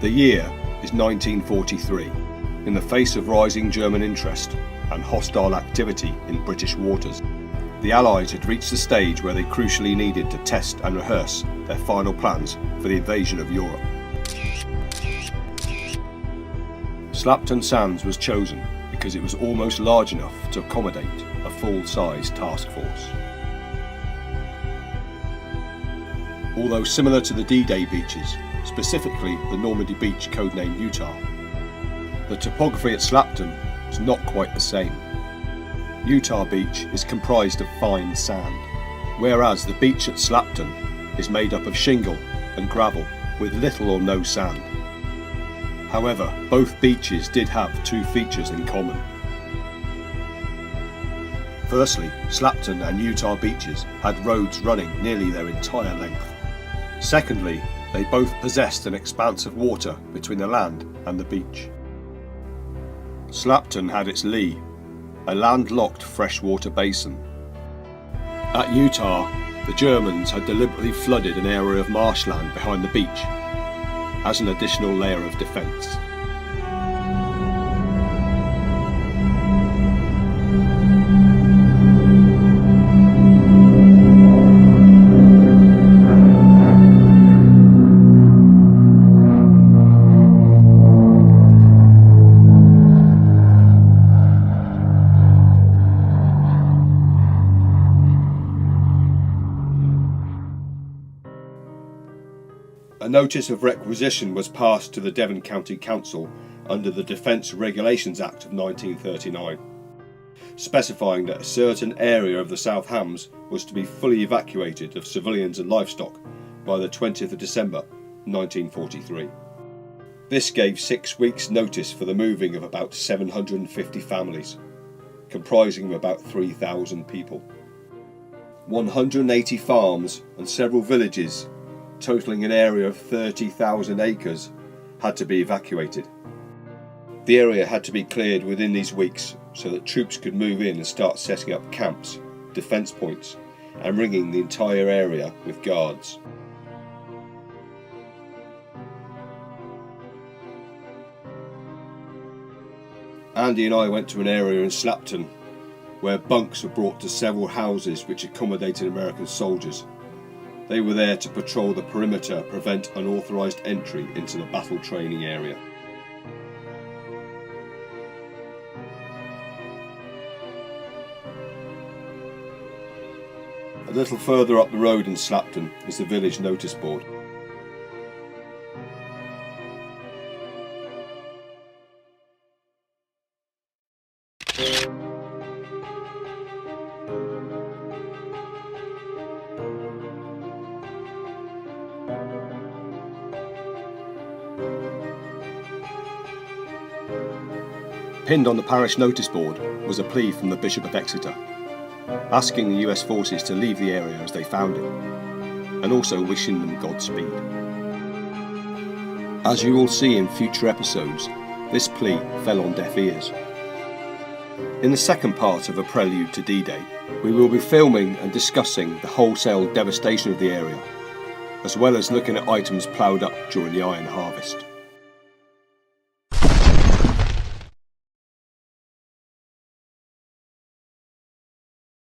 The year is 1943. In the face of rising German interest and hostile activity in British waters, the Allies had reached the stage where they crucially needed to test and rehearse their final plans for the invasion of Europe. Slapton Sands was chosen because it was almost large enough to accommodate a full-size task force. Although similar to the D-Day beaches, specifically the Normandy beach codenamed Utah, the topography at Slapton was not quite the same. Utah Beach is comprised of fine sand, whereas the beach at Slapton is made up of shingle and gravel with little or no sand. However, both beaches did have two features in common. Firstly, Slapton and Utah beaches had roads running nearly their entire length. Secondly, they both possessed an expanse of water between the land and the beach. Slapton had its lee, a landlocked freshwater basin. At Utah, the Germans had deliberately flooded an area of marshland behind the beach as an additional layer of defence. A notice of requisition was passed to the Devon County Council under the Defence Regulations Act of 1939, specifying that a certain area of the South Hams was to be fully evacuated of civilians and livestock by the 20th of December 1943. This gave 6 weeks' notice for the moving of about 750 families, comprising of about 3,000 people. 180 farms and several villages totaling an area of 30,000 acres, had to be evacuated. The area had to be cleared within these weeks so that troops could move in and start setting up camps, defence points, and ringing the entire area with guards. Andy and I went to an area in Slapton where bunks were brought to several houses which accommodated American soldiers. They were there to patrol the perimeter, prevent unauthorised entry into the battle training area. A little further up the road in Slapton is the village notice board. Pinned on the parish notice board was a plea from the Bishop of Exeter, asking the US forces to leave the area as they found it, and also wishing them Godspeed. As you will see in future episodes, this plea fell on deaf ears. In the second part of A Prelude to D-Day, we will be filming and discussing the wholesale devastation of the area, as well as looking at items ploughed up during the iron harvest.